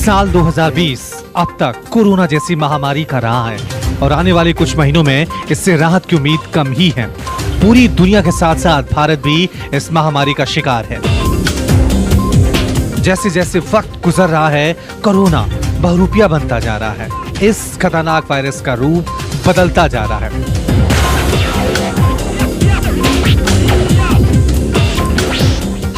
साल 2020 अब तक कोरोना जैसी महामारी का रहा है और आने वाले कुछ महीनों में इससे राहत की उम्मीद कम ही है। पूरी दुनिया के साथ साथ भारत भी इस महामारी का शिकार है। जैसे जैसे वक्त गुजर रहा है, कोरोना बहुरूपिया बनता जा रहा है। इस खतरनाक वायरस का रूप बदलता जा रहा है।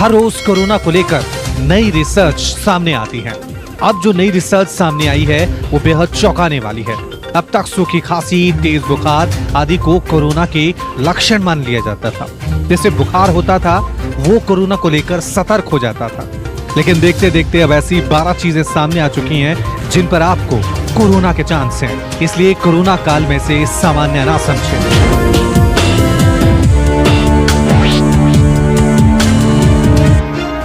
हर रोज कोरोना को लेकर नई रिसर्च सामने आती है। अब जो नई रिसर्च सामने आई है वो बेहद चौंकाने वाली है। अब तक सूखी खांसी, तेज बुखार आदि को कोरोना के लक्षण मान लिया जाता था। जैसे बुखार होता था वो कोरोना को लेकर सतर्क हो जाता था। लेकिन देखते देखते अब ऐसी 12 चीजें सामने आ चुकी हैं जिन पर आपको कोरोना के चांस हैं। इसलिए कोरोना काल में से सामान्य ना समझें।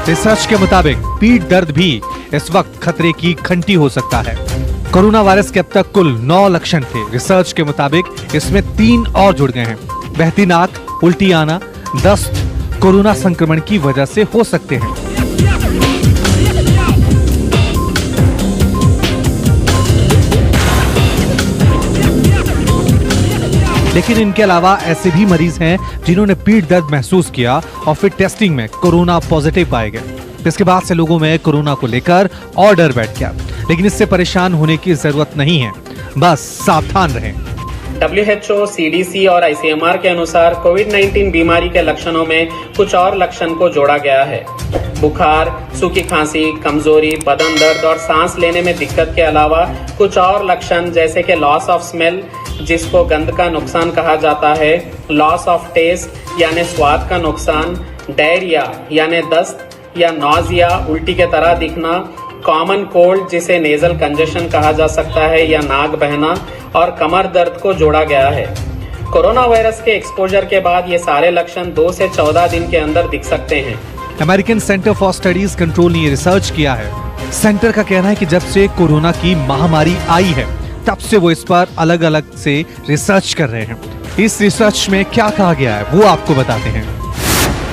रिसर्च के मुताबिक पीठ दर्द भी इस वक्त खतरे की घंटी हो सकता है। कोरोना वायरस के अब तक कुल 9 लक्षण थे। रिसर्च के मुताबिक इसमें 3 और जुड़ गए हैं। बहती नाक, उल्टी आना, दस्त कोरोना संक्रमण की वजह से हो सकते हैं। लेकिन इनके अलावा ऐसे भी मरीज हैं जिन्होंने पीठ दर्द महसूस किया और फिर टेस्टिंग में कोरोना पॉजिटिव पाए गए। इसके बाद से लोगों में कोरोना को लेकर और डर बैठ गया। लेकिन इससे परेशान होने की जरूरत नहीं है, बस सावधान रहें। WHO, CDC और ICMR के अनुसार कोविड-19 बीमारी के लक्षणों में कुछ और लक्षण को जोड़ा गया है। बुखार, सूखी खांसी, कमजोरी, बदन दर्द और सांस लेने में दिक्कत के अलावा कुछ और लक्षण जैसे कि लॉस ऑफ स्मेल, जिसको गंध का नुकसान कहा जाता है, लॉस ऑफ टेस्ट यानी स्वाद का नुकसान, डायरिया यानी दस्त या नॉजिया उल्टी के तरह दिखना, कॉमन कोल्ड जिसे नेजल कंजेशन कहा जा सकता है या नाक बहना और कमर दर्द को जोड़ा गया है। कोरोना वायरस के एक्सपोजर के बाद ये सारे लक्षण 2 से 14 दिन के अंदर दिख सकते हैं। American centre for studies control ने रिसर्च किया है। सेंटर का कहना है कि जब से कोरोना की महामारी आई है तब से वो इस पर अलग अलग से रिसर्च कर रहे हैं। इस रिसर्च में क्या कहा गया है वो आपको बताते हैं।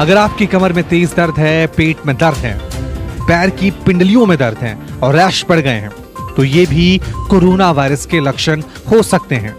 अगर आपकी कमर में तेज दर्द है, पेट में दर्द है, पैर की पिंडलियों में दर्द है और रैश पड़ गए हैं तो ये भी कोरोना वायरस के लक्षण हो सकते हैं।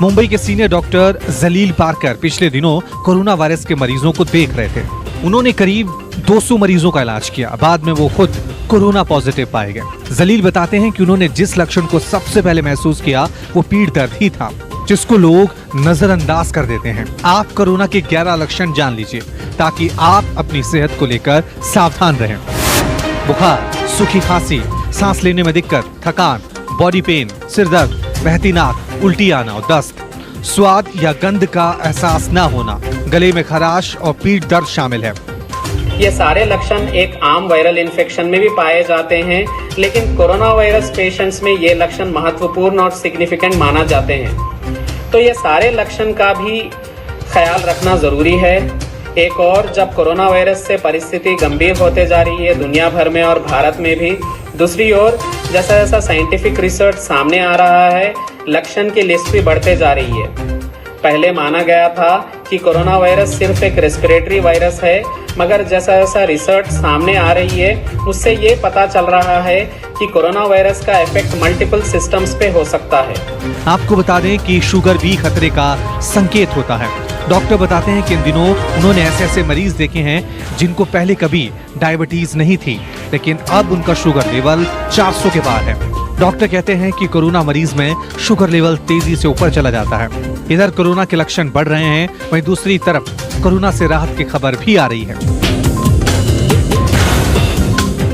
मुंबई के सीनियर डॉक्टर जलील पारकर पिछले दिनों कोरोना वायरस के मरीजों को देख रहे थे। उन्होंने करीब 200 मरीजों का इलाज किया। बाद में वो खुद कोरोना पॉजिटिव पाए गए। जलील बताते हैं कि उन्होंने जिस लक्षण को सबसे पहले महसूस किया वो पीठ दर्द ही था, जिसको लोग नजरअंदाज कर देते हैं। आप कोरोना के 11 लक्षण जान लीजिए ताकि आप अपनी सेहत को लेकर सावधान रहें। बुखार, सूखी खांसी, सांस लेने में दिक्कत, थकान, बॉडी पेन, सिर दर्द, बहती नाक, उल्टी आना और दस्त, स्वाद या गंध का एहसास न होना, गले में खराश और पीठ दर्द शामिल है। ये सारे लक्षण एक आम वायरल इन्फेक्शन में भी पाए जाते हैं, लेकिन कोरोना वायरस पेशेंट्स में ये लक्षण महत्वपूर्ण और सिग्निफिकेंट माना जाते हैं। तो ये सारे लक्षण का भी ख्याल रखना जरूरी है। एक और, जब कोरोना वायरस से परिस्थिति गंभीर होते जा रही है दुनिया भर में और भारत में भी, दूसरी ओर जैसा जैसा साइंटिफिक रिसर्च सामने आ रहा है, लक्षण की लिस्ट भी बढ़ते जा रही है। पहले माना गया था कि कोरोना वायरस सिर्फ एक रेस्पिरेटरी वायरस है, मगर जैसा जैसा रिसर्च सामने आ रही है उससे ये पता चल रहा है कि कोरोना वायरस का इफेक्ट मल्टीपल सिस्टम्स पे हो सकता है। आपको बता दें कि शुगर भी खतरे का संकेत होता है। डॉक्टर बताते हैं कि इन दिनों उन्होंने ऐसे ऐसे मरीज देखे हैं जिनको पहले कभी डायबिटीज नहीं थी, लेकिन अब उनका शुगर लेवल 400 के पार है। डॉक्टर कहते हैं कि कोरोना मरीज में शुगर लेवल तेजी से ऊपर चला जाता है। इधर कोरोना के लक्षण बढ़ रहे हैं, वहीं दूसरी तरफ कोरोना से राहत की खबर भी आ रही है।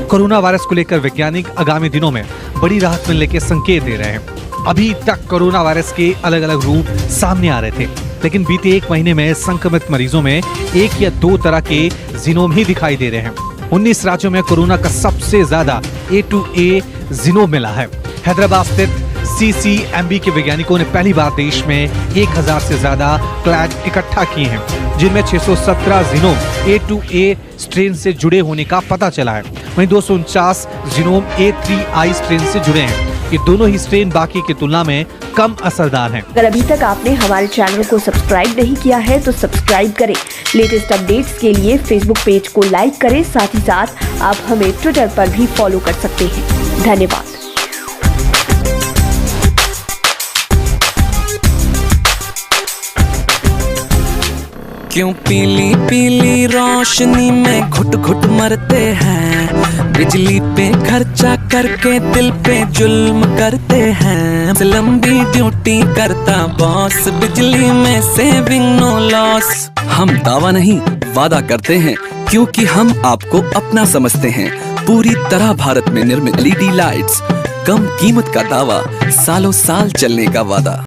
कोरोना वायरस को लेकर वैज्ञानिक आगामी दिनों में बड़ी राहत मिलने के संकेत दे रहे हैं। अभी तक कोरोना वायरस के अलग अलग रूप सामने आ रहे थे, लेकिन बीते 1 महीने में संक्रमित मरीजों में 1 या 2 तरह के जीनोम ही दिखाई दे रहे हैं। 19 राज्यों में कोरोना का सबसे ज्यादा A2A जीनोम मिला है। हैदराबाद स्थित CCMB के वैज्ञानिकों ने पहली बार देश में 1000 से ज्यादा क्लैड इकट्ठा किए हैं, जिनमें 617 जीनोम A2A स्ट्रेन से जुड़े होने का पता चला है। वहीं 249 जीनोम A3I स्ट्रेन से जुड़े हैं। ये दोनों ही स्ट्रेन बाकी की तुलना में कम असरदार हैं। अगर अभी तक आपने हमारे चैनल को सब्सक्राइब नहीं किया है तो सब्सक्राइब करें। लेटेस्ट अपडेट्स के लिए फेसबुक पेज को लाइक करें। साथ ही साथ आप हमें ट्विटर पर भी फॉलो कर सकते हैं। धन्यवाद। क्यों पीली पीली रोशनी में घुट घुट मरते हैं, बिजली पे खर्चा करके दिल पे जुल्म करते हैं। लंबी ड्यूटी करता बॉस, बिजली में सेविंग नो लॉस। हम दावा नहीं वादा करते हैं, क्योंकि हम आपको अपना समझते हैं। पूरी तरह भारत में निर्मित LED लाइट्स, कम कीमत का दावा, सालों साल चलने का वादा।